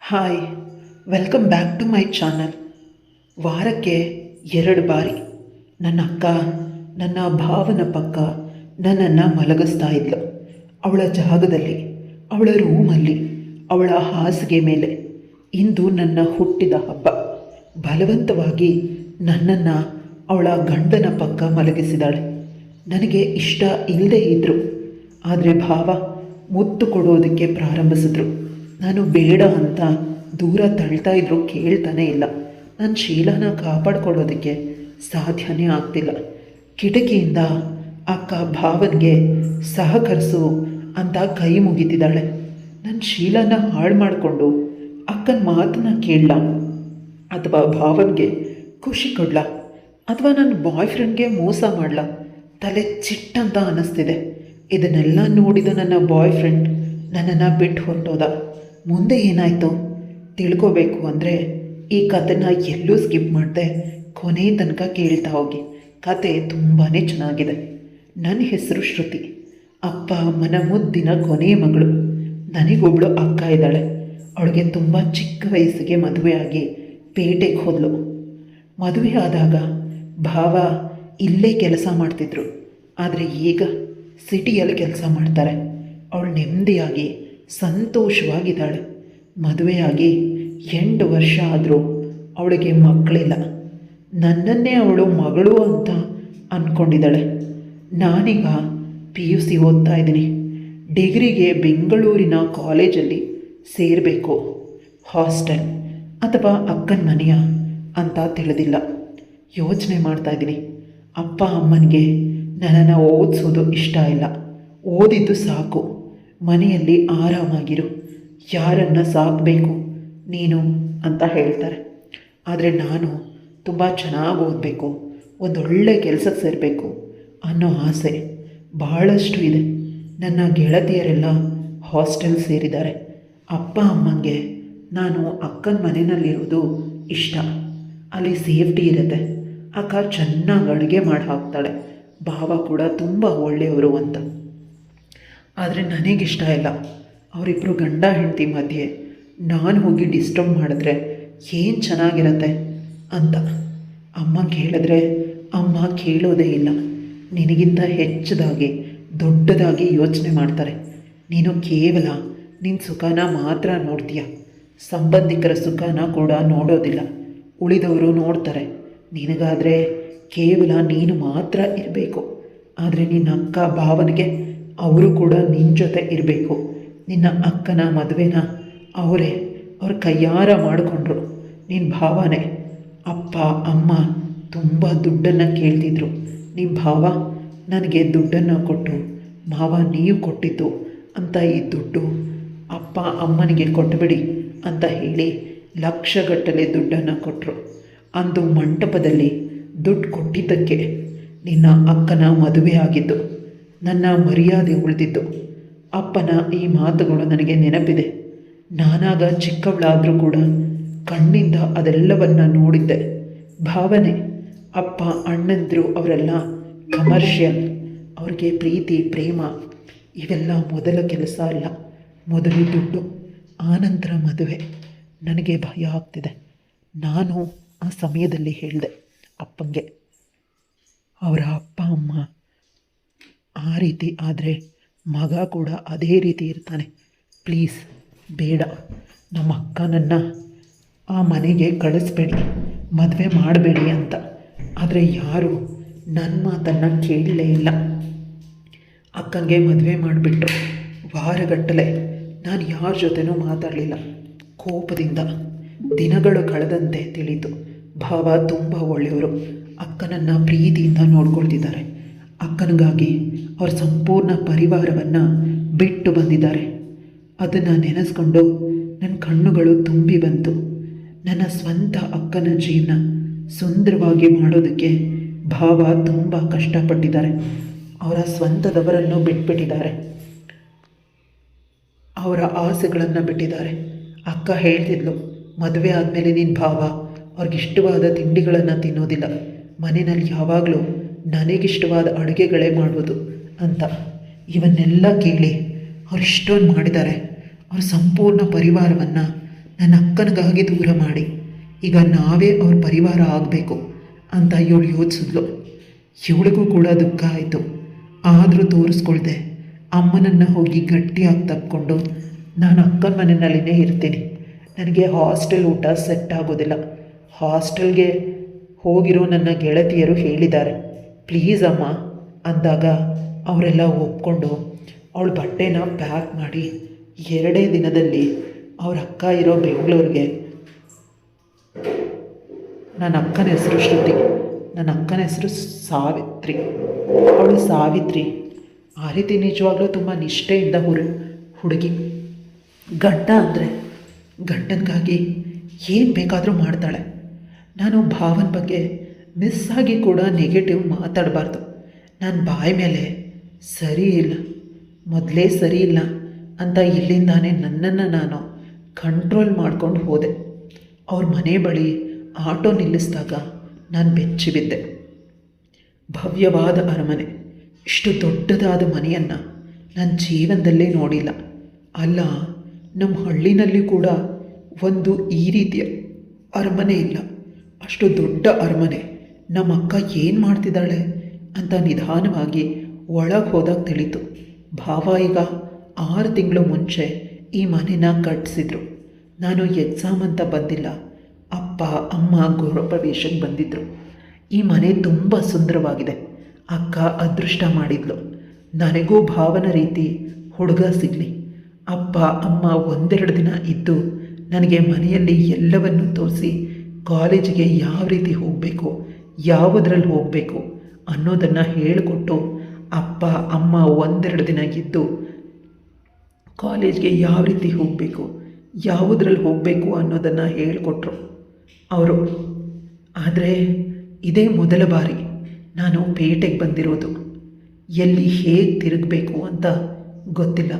Hi, welcome back to my channel. ವಾರಕ್ಕೆ 2 ಬಾರಿ ನನ್ನ ಅಕ್ಕ ನನ್ನ ಭಾವನ ಪಕ್ಕ ನನ್ನನ್ನು ಮಲಗಿಸ್ತಾ ಇದ್ಲು. ಅವಳ ಜಾಗದಲ್ಲಿ, ಅವಳ ರೂಮಲ್ಲಿ, ಅವಳ ಹಾಸಿಗೆ ಮೇಲೆ. ಇಂದು ನನ್ನ ಹುಟ್ಟಿದ ಹಬ್ಬ. ಬಲವಂತವಾಗಿ ನನ್ನನ್ನು ಅವಳ ಗಂಡನ ಪಕ್ಕ ಮಲಗಿಸಿದಾಳೆ. ನನಗೆ ಇಷ್ಟ ಇಲ್ಲದೇ ಇದ್ದರು, ಆದರೆ ಭಾವ ಮುತ್ತು ಕೊಡೋದಕ್ಕೆ ಪ್ರಾರಂಭಿಸಿದ್ರು. ನಾನು ಬೇಡ ಅಂತ ದೂರ ತಳ್ತಾ ಇದ್ರೂ ಕೇಳ್ತಾನೇ ಇಲ್ಲ. ನನ್ನ ಶೀಲನ ಕಾಪಾಡ್ಕೊಳ್ಳೋದಕ್ಕೆ ಸಾಧ್ಯನೇ ಆಗ್ತಿಲ್ಲ. ಕಿಟಕಿಯಿಂದ ಅಕ್ಕ ಭಾವನಿಗೆ ಸಹಕರಿಸು ಅಂತ ಕೈ ಮುಗಿತಿದ್ದಾಳೆ. ನನ್ನ ಶೀಲನ ಹಾಳು ಮಾಡಿಕೊಂಡು ಅಕ್ಕನ ಮಾತನ್ನ ಕೇಳಲ, ಅಥವಾ ಭಾವನಿಗೆ ಖುಷಿ ಕೊಡಲ, ಅಥವಾ ನನ್ನ ಬಾಯ್ ಫ್ರೆಂಡ್ಗೆ ಮೋಸ ಮಾಡಲ? ತಲೆ ಚಿಟ್ಟಂತ ಅನ್ನಿಸ್ತಿದೆ. ಇದನ್ನೆಲ್ಲ ನೋಡಿದ ನನ್ನ ಬಾಯ್ ಫ್ರೆಂಡ್ ನನ್ನನ್ನು ಬಿಟ್ಟು ಹೊರಟೋದ. ಮುಂದೆ ಏನಾಯಿತು ತಿಳ್ಕೋಬೇಕು ಅಂದರೆ ಈ ಕಥೆನ ಎಲ್ಲೂ ಸ್ಕಿಪ್ ಮಾಡಿದೆ ಕೊನೆ ತನಕ ಕೇಳ್ತಾ ಹೋಗಿ. ಕತೆ ತುಂಬಾ ಚೆನ್ನಾಗಿದೆ. ನನ್ನ ಹೆಸರು ಶ್ರುತಿ. ಅಪ್ಪ ಅಮ್ಮನ ಮುದ್ದಿನ ಕೊನೆಯ ಮಗಳು. ನನಗೊಬ್ಬಳು ಅಕ್ಕ ಇದ್ದಾಳೆ. ಅವಳಿಗೆ ತುಂಬ ಚಿಕ್ಕ ವಯಸ್ಸಿಗೆ ಮದುವೆಯಾಗಿ ಪೇಟೆಗೆ ಹೋದಳು. ಮದುವೆ ಆದಾಗ ಭಾವ ಇಲ್ಲೇ ಕೆಲಸ ಮಾಡ್ತಿದ್ರು, ಆದರೆ ಈಗ ಸಿಟಿಯಲ್ಲಿ ಕೆಲಸ ಮಾಡ್ತಾರೆ. ಅವಳು ನೆಮ್ಮದಿಯಾಗಿ ಸಂತೋಷವಾಗಿದ್ದಾಳೆ. ಮದುವೆಯಾಗಿ 8 ವರ್ಷ ಆದರೂ ಅವಳಿಗೆ ಮಕ್ಕಳಿಲ್ಲ. ನನ್ನನ್ನೇ ಅವಳು ಮಗಳು ಅಂತ ಅಂದ್ಕೊಂಡಿದ್ದಾಳೆ. ನಾನೀಗ PUC ಓದ್ತಾ ಇದ್ದೀನಿ. ಡಿಗ್ರಿಗೆ ಬೆಂಗಳೂರಿನ ಕಾಲೇಜಲ್ಲಿ ಸೇರಬೇಕು. ಹಾಸ್ಟೆಲ್ ಅಥವಾ ಅಕ್ಕನ ಮನೆಯ ಅಂತ ತಿಳಿದಿಲ್ಲ. ಯೋಚನೆ ಮಾಡ್ತಾಯಿದ್ದೀನಿ. ಅಪ್ಪ ಅಮ್ಮನಿಗೆ ನನ್ನನ್ನು ಓದಿಸೋದು ಇಷ್ಟ ಇಲ್ಲ. ಓದಿದ್ದು ಸಾಕು, ಮನೆಯಲ್ಲಿ ಆರಾಮಾಗಿರು, ಯಾರನ್ನು ಸಾಕಬೇಕು ನೀನು ಅಂತ ಹೇಳ್ತಾರೆ. ಆದರೆ ನಾನು ತುಂಬ ಚೆನ್ನಾಗಿ ಓದಬೇಕು, ಒಂದೊಳ್ಳೆ ಕೆಲಸಕ್ಕೆ ಸೇರಬೇಕು ಅನ್ನೋ ಆಸೆ ಭಾಳಷ್ಟು ಇದೆ. ನನ್ನ ಗೆಳತಿಯರೆಲ್ಲ ಹಾಸ್ಟೆಲ್ ಸೇರಿದ್ದಾರೆ. ಅಪ್ಪ ಅಮ್ಮನಿಗೆ ನಾನು ಅಕ್ಕನ ಮನೆಯಲ್ಲಿರೋದು ಇಷ್ಟ. ಅಲ್ಲಿ ಸೇಫ್ಟಿ ಇರುತ್ತೆ. ಅಕ್ಕ ಚೆನ್ನಾಗಿ ಅಡುಗೆ ಮಾಡಿ ಹಾಕ್ತಾಳೆ. ಭಾವ ಕೂಡ ತುಂಬ ಒಳ್ಳೆಯವರು ಅಂತ. ಆದರೆ ನನಗಿಷ್ಟ ಇಲ್ಲ. ಅವರಿಬ್ಬರು ಗಂಡ ಹೆಂಡತಿ ಮಧ್ಯೆ ನಾನು ಹೋಗಿ ಡಿಸ್ಟರ್ಬ್ ಮಾಡಿದ್ರೆ ಏನು ಚೆನ್ನಾಗಿರತ್ತೆ ಅಂತ. ಅಮ್ಮಂಗೆ ಹೇಳಿದ್ರೆ ಅಮ್ಮ ಕೇಳೋದೇ ಇಲ್ಲ. ನಿನಗಿಂತ ಹೆಚ್ಚದಾಗಿ ದೊಡ್ಡದಾಗಿ ಯೋಚನೆ ಮಾಡ್ತಾರೆ. ನೀನು ಕೇವಲ ನಿನ್ನ ಸುಖನ ಮಾತ್ರ ನೋಡ್ತೀಯ, ಸಂಬಂಧಿಕರ ಸುಖನ ಕೂಡ ನೋಡೋದಿಲ್ಲ. ಉಳಿದವರು ನೋಡ್ತಾರೆ. ನಿನಗಾದರೆ ಕೇವಲ ನೀನು ಮಾತ್ರ ಇರಬೇಕು. ಆದರೆ ನಿನ್ನ ಅಕ್ಕ ಭಾವನಿಗೆ ಅವರು ಕೂಡ ನಿನ್ನ ಜೊತೆ ಇರಬೇಕು. ನಿನ್ನ ಅಕ್ಕನ ಮದುವೆನ ಅವ್ರ ಕೈಯಾರ ಮಾಡಿಕೊಂಡ್ರು. ನಿನ್ನ ಭಾವನೆ ಅಪ್ಪ ಅಮ್ಮ ತುಂಬ ದುಡ್ಡನ್ನು ಕೇಳ್ತಿದ್ರು. ನಿಮ್ಮ ಭಾವ ನನಗೆ ದುಡ್ಡನ್ನು ಕೊಟ್ಟು, ಮಾವ ನೀವು ಕೊಟ್ಟಿದ್ದು ಅಂತ ಈ ದುಡ್ಡು ಅಪ್ಪ ಅಮ್ಮನಿಗೆ ಕೊಟ್ಟುಬಿಡಿ ಅಂತ ಹೇಳಿ ಲಕ್ಷಗಟ್ಟಲೆ ದುಡ್ಡನ್ನು ಕೊಟ್ಟರು. ಅಂದು ಮಂಟಪದಲ್ಲಿ ದುಡ್ಡು ಕೊಟ್ಟಿದ್ದಕ್ಕೆ ನಿನ್ನ ಅಕ್ಕನ ಮದುವೆ ಆಗಿದ್ದು, ನನ್ನ ಮರ್ಯಾದೆ ಉಳಿದಿದ್ದು. ಅಪ್ಪನ ಈ ಮಾತುಗಳು ನನಗೆ ನೆನಪಿದೆ. ನಾನಾಗ ಚಿಕ್ಕವಳಾದರೂ ಕೂಡ ಕಣ್ಣಿಂದ ಅದೆಲ್ಲವನ್ನು ನೋಡಿದ್ದೆ. ಭಾವನೆ ಅಪ್ಪ ಅಣ್ಣಂದಿರು ಅವರೆಲ್ಲ ಕಮರ್ಷಿಯಲ್. ಅವ್ರಿಗೆ ಪ್ರೀತಿ ಪ್ರೇಮ ಇವೆಲ್ಲ ಮೊದಲ ಕೆಲಸ ಅಲ್ಲ. ಮೊದಲು ದುಡ್ಡು, ಆನಂತರ ಮದುವೆ. ನನಗೆ ಭಯ ಆಗ್ತಿದೆ. ನಾನು ಆ ಸಮಯದಲ್ಲಿ ಹೇಳಿದೆ ಅಪ್ಪಂಗೆ, ಅವರ ಅಪ್ಪ ಅಮ್ಮ ಆ ರೀತಿ ಆದರೆ ಮಗ ಕೂಡ ಅದೇ ರೀತಿ ಇರ್ತಾನೆ. ಪ್ಲೀಸ್ ಬೇಡ, ನಮ್ಮ ಅಕ್ಕನನ್ನು ಆ ಮನೆಗೆ ಕಳಿಸ್ಬೇಡಿ, ಮದುವೆ ಮಾಡಬೇಡಿ ಅಂತ. ಆದರೆ ಯಾರು ನನ್ನ ಮಾತನ್ನು ಕೇಳಲೇ ಇಲ್ಲ. ಅಕ್ಕನಿಗೆ ಮದುವೆ ಮಾಡಿಬಿಟ್ರು. ವಾರಗಟ್ಟಲೆ ನಾನು ಯಾರ ಜೊತೆನೂ ಮಾತಾಡಲಿಲ್ಲ. ಕೋಪದಿಂದ ದಿನಗಳು ಕಳೆದಂತೆ ತಿಳಿತು. ಭಾವ ತುಂಬ ಒಳ್ಳೆಯವರು. ಅಕ್ಕನನ್ನು ಪ್ರೀತಿಯಿಂದ ನೋಡ್ಕೊಳ್ತಿದ್ದಾರೆ. ಅಕ್ಕನಿಗಾಗಿ ಅವ್ರ ಸಂಪೂರ್ಣ ಪರಿವಾರವನ್ನು ಬಿಟ್ಟು ಬಂದಿದ್ದಾರೆ. ಅದನ್ನು ನೆನೆಸ್ಕೊಂಡು ನನ್ನ ಕಣ್ಣುಗಳು ತುಂಬಿ ಬಂತು. ನನ್ನ ಸ್ವಂತ ಅಕ್ಕನ ಜೀವನ ಸುಂದರವಾಗಿ ಮಾಡೋದಕ್ಕೆ ಭಾವ ತುಂಬ ಕಷ್ಟಪಟ್ಟಿದ್ದಾರೆ. ಅವರ ಸ್ವಂತದವರನ್ನು ಬಿಟ್ಬಿಟ್ಟಿದ್ದಾರೆ. ಅವರ ಆಸೆಗಳನ್ನು ಬಿಟ್ಟಿದ್ದಾರೆ. ಅಕ್ಕ ಹೇಳ್ತಿದ್ಲು, ಮದುವೆ ಆದಮೇಲೆ ನಿನ್ನ ಭಾವ ಅವ್ರಿಗಿಷ್ಟವಾದ ತಿಂಡಿಗಳನ್ನು ತಿನ್ನೋದಿಲ್ಲ, ಮನೆಯಲ್ಲಿ ಯಾವಾಗಲೂ ನನಗಿಷ್ಟವಾದ ಅಡುಗೆಗಳೇ ಮಾಡೋದು ಅಂತ. ಇವನ್ನೆಲ್ಲ ಕೇಳಿ ಅವ್ರು ಇಷ್ಟೊಂದು ಮಾಡಿದ್ದಾರೆ. ಅವ್ರ ಸಂಪೂರ್ಣ ಪರಿವಾರವನ್ನು ನನ್ನ ಅಕ್ಕನಿಗಾಗಿ ದೂರ ಮಾಡಿ ಈಗ ನಾವೇ ಅವ್ರ ಪರಿವಾರ ಆಗಬೇಕು ಅಂತ ಇವಳು ಯೋಚಿಸಿದ್ಲು. ಇವಳಿಗೂ ಕೂಡ ದುಃಖ ಆಯಿತು. ಆದರೂ ತೋರಿಸ್ಕೊಳ್ದೆ ಅಮ್ಮನನ್ನು ಹೋಗಿ ಗಟ್ಟಿಯಾಗಿ ತಪ್ಪಿಕೊಂಡು ನಾನು ಅಕ್ಕನ ಮನೆಯಲ್ಲಿನೇ ಇರ್ತೀನಿ, ನನಗೆ ಹಾಸ್ಟೆಲ್ ಊಟ ಸೆಟ್ ಆಗೋದಿಲ್ಲ, ಹಾಸ್ಟೆಲ್ಗೆ ಹೋಗಿರೋ ನನ್ನ ಗೆಳತಿಯರು ಹೇಳಿದ್ದಾರೆ, ಪ್ಲೀಸ್ ಅಮ್ಮ ಅಂದಾಗ ಅವರೆಲ್ಲ ಒಪ್ಕೊಂಡು ಅವಳ ಬಟ್ಟೆನ ಪ್ಯಾಕ್ ಮಾಡಿ 2 ದಿನದಲ್ಲಿ ಅವ್ರ ಅಕ್ಕ ಇರೋ ಬೆಂಗಳೂರಿಗೆ. ನನ್ನ ಅಕ್ಕನ ಹೆಸರು ಶ್ರುತಿ, ನನ್ನ ಅಕ್ಕನ ಹೆಸರು ಸಾವಿತ್ರಿ. ಅವಳು ಸಾವಿತ್ರಿ ಆ ರೀತಿ ನಿಜವಾಗ್ಲೂ ತುಂಬ ನಿಷ್ಠೆಯಿಂದ ಹುಡುಗಿ. ಗಂಡ ಅಂದರೆ ಗಂಡನಿಗಾಗಿ ಏನು ಬೇಕಾದರೂ ಮಾಡ್ತಾಳೆ. ನಾನು ಭಾವನ ಬಗ್ಗೆ ಮಿಸ್ ಆಗಿ ಕೂಡ ನೆಗೆಟಿವ್ ಮಾತಾಡಬಾರ್ದು. ನನ್ನ ಬಾಯಿ ಮೇಲೆ ಸರಿ ಇಲ್ಲ, ಮೊದಲೇ ಸರಿ ಇಲ್ಲ ಅಂತ ಇಲ್ಲಿಂದಾನೇ ನನ್ನನ್ನು ನಾನು ಕಂಟ್ರೋಲ್ ಮಾಡ್ಕೊಂಡು ಹೋದೆ. ಅವ್ರ ಮನೆ ಬಳಿ ಆಟೋ ನಿಲ್ಲಿಸಿದಾಗ ನಾನು ಬೆಚ್ಚಿ ಬಿದ್ದೆ. ಭವ್ಯವಾದ ಅರಮನೆ, ಇಷ್ಟು ದೊಡ್ಡದಾದ ಮನೆಯನ್ನು ನನ್ನ ಜೀವನದಲ್ಲೇ ನೋಡಿಲ್ಲ. ಅಲ್ಲ, ನಮ್ಮ ಹಳ್ಳಿನಲ್ಲಿ ಕೂಡ ಒಂದು ಈ ರೀತಿಯ ಅರಮನೆ ಇಲ್ಲ. ಅಷ್ಟು ದೊಡ್ಡ ಅರಮನೆ. ನಮ್ಮ ಅಕ್ಕ ಏನು ಮಾಡ್ತಿದ್ದಾಳೆ ಅಂತ ನಿಧಾನವಾಗಿ ಒಳಗೆ ಹೋದಾಗ ತಿಳಿತು. ಭಾವ ಈಗ 6 ತಿಂಗಳು ಮುಂಚೆ ಈ ಮನೆನ ಕಟ್ಟಿಸಿದ್ರು. ನಾನು ಎಕ್ಸಾಮ್ ಅಂತ ಬಂದಿಲ್ಲ, ಅಪ್ಪ ಅಮ್ಮ ಗೃಹಪ್ರವೇಶಕ್ಕೆ ಬಂದಿದ್ದರು. ಈ ಮನೆ ತುಂಬ ಸುಂದರವಾಗಿದೆ. ಅಕ್ಕ ಅದೃಷ್ಟ ಮಾಡಿದ್ಲು, ನನಗೂ ಭಾವನ ರೀತಿ ಹುಡುಗ ಸಿಗಲಿ. ಅಪ್ಪ ಅಮ್ಮ 1-2 ದಿನ ಇದ್ದು ನನಗೆ ಮನೆಯಲ್ಲಿ ಎಲ್ಲವನ್ನು ತೋರಿಸಿ ಕಾಲೇಜಿಗೆ ಯಾವ ರೀತಿ ಹೋಗಬೇಕು, ಯಾವುದರಲ್ಲಿ ಹೋಗಬೇಕು ಅನ್ನೋದನ್ನು ಹೇಳಿಕೊಟ್ಟು, ಅಪ್ಪ ಅಮ್ಮ 1-2 ದಿನ ಇದ್ದು ಕಾಲೇಜ್ಗೆ ಯಾವ ರೀತಿ ಹೋಗಬೇಕು, ಯಾವುದ್ರಲ್ಲಿ ಹೋಗಬೇಕು ಅನ್ನೋದನ್ನು ಹೇಳಿಕೊಟ್ರು ಅವರು. ಆದರೆ ಇದೇ ಮೊದಲ ಬಾರಿ ನಾನು ಪೇಟೆಗೆ ಬಂದಿರೋದು. ಎಲ್ಲಿ ಹೇಗೆ ತಿರುಗಬೇಕು ಅಂತ ಗೊತ್ತಿಲ್ಲ.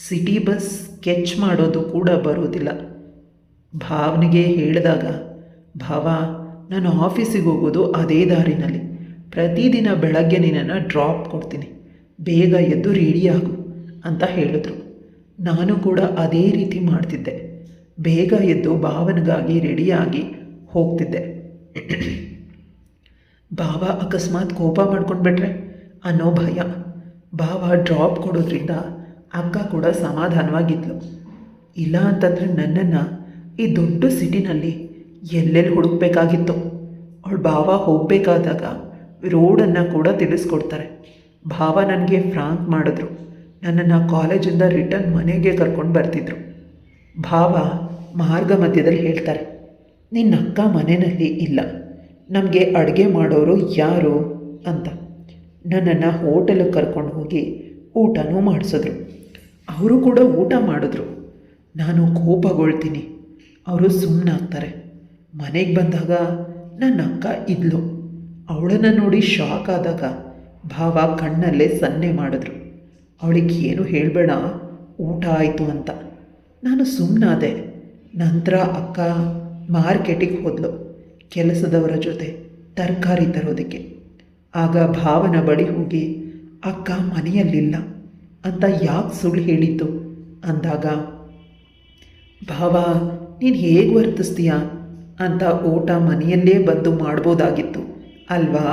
ಸಿಟಿ ಬಸ್ ಸ್ಕೆಚ್ ಮಾಡೋದು ಕೂಡ ಬರೋದಿಲ್ಲ. ಭಾವನಿಗೆ ಹೇಳಿದಾಗ, ಭಾವ ನಾನು ಆಫೀಸಿಗೆ ಹೋಗೋದು ಅದೇ ದಾರಿನಲ್ಲಿ, ಪ್ರತಿದಿನ ಬೆಳಗ್ಗೆ ನಿನ್ನನ್ನು ಡ್ರಾಪ್ ಕೊಡ್ತೀನಿ, ಬೇಗ ಎದ್ದು ರೆಡಿಯಾಗು ಅಂತ ಹೇಳಿದ್ರು. ನಾನು ಕೂಡ ಅದೇ ರೀತಿ ಮಾಡ್ತಿದ್ದೆ. ಬೇಗ ಎದ್ದು ಭಾವನಿಗಾಗಿ ರೆಡಿಯಾಗಿ ಹೋಗ್ತಿದ್ದೆ. ಭಾವ ಅಕಸ್ಮಾತ್ ಕೋಪ ಮಾಡ್ಕೊಂಡ್ಬಿಟ್ರೆ ಅನ್ನೋ ಭಯ. ಭಾವ ಡ್ರಾಪ್ ಕೊಡೋದ್ರಿಂದ ಅಕ್ಕ ಕೂಡ ಸಮಾಧಾನವಾಗಿದ್ಲು. ಇಲ್ಲ ಅಂತಂದರೆ ನನ್ನನ್ನು ಈ ದೊಡ್ಡ ಸಿಟಿನಲ್ಲಿ ಎಲ್ಲೆಲ್ಲಿ ಹುಡುಕಬೇಕಾಗಿತ್ತು. ಅವಳು ಭಾವ ಹೋಗಬೇಕಾದಾಗ ರೋಡನ್ನು ಕೂಡ ತಿಳಿಸ್ಕೊಡ್ತಾರೆ. ಭಾವ ನನಗೆ ಫ್ರಾಂಕ್ ಮಾಡಿದ್ರು. ನನ್ನನ್ನು ಕಾಲೇಜಿಂದ ರಿಟರ್ನ್ ಮನೆಗೆ ಕರ್ಕೊಂಡು ಬರ್ತಿದ್ರು. ಭಾವ ಮಾರ್ಗ ಮಧ್ಯದಲ್ಲಿ ಹೇಳ್ತಾರೆ, ನಿನ್ನ ಅಕ್ಕ ಮನೆಯಲ್ಲಿ ಇಲ್ಲ, ನಮಗೆ ಅಡುಗೆ ಮಾಡೋರು ಯಾರು ಅಂತ. ನನ್ನನ್ನು ಹೋಟೆಲಿಗೆ ಕರ್ಕೊಂಡು ಹೋಗಿ ಊಟನೂ ಮಾಡಿಸಿದ್ರು. ಅವರು ಕೂಡ ಊಟ ಮಾಡಿದ್ರು. ನಾನು ಕೋಪಗೊಳ್ತೀನಿ, ಅವರು ಸುಮ್ಮನಾಗ್ತಾರೆ. ಮನೆಗೆ ಬಂದಾಗ ನನ್ನ ಅಕ್ಕ ಇದ್ಲು. ಅವಳನ್ನು ನೋಡಿ ಶಾಕ್ ಆದಾಗ ಭಾವ ಕಣ್ಣಲ್ಲೇ ಸನ್ನೆ ಮಾಡಿದ್ರು. ಅವಳಿಗೆ ಏನು ಹೇಳಬೇಡ, ಊಟ ಆಯಿತು ಅಂತ. ನಾನು ಸುಮ್ಮನಾದೆ. ನಂತರ ಅಕ್ಕ ಮಾರ್ಕೆಟಿಗೆ ಹೋದ್ಲು ಕೆಲಸದವರ ಜೊತೆ ತರಕಾರಿ ತರೋದಕ್ಕೆ. ಆಗ ಭಾವನ ಬಳಿ ಹೋಗಿ, ಅಕ್ಕ ಮನೆಯಲ್ಲಿಲ್ಲ ಅಂತ ಯಾಕೆ ಸುಳ್ಳು ಹೇಳಿದ್ದು ಅಂದಾಗ, ಭಾವ ನೀನು ಹೇಗೆ ವರ್ತಿಸ್ತೀಯ ಅಂತ, ಊಟ ಮನೆಯಲ್ಲೇ ಬಂದು ಮಾಡ್ಬೋದಾಗಿತ್ತು ಅಲ್ವಾ,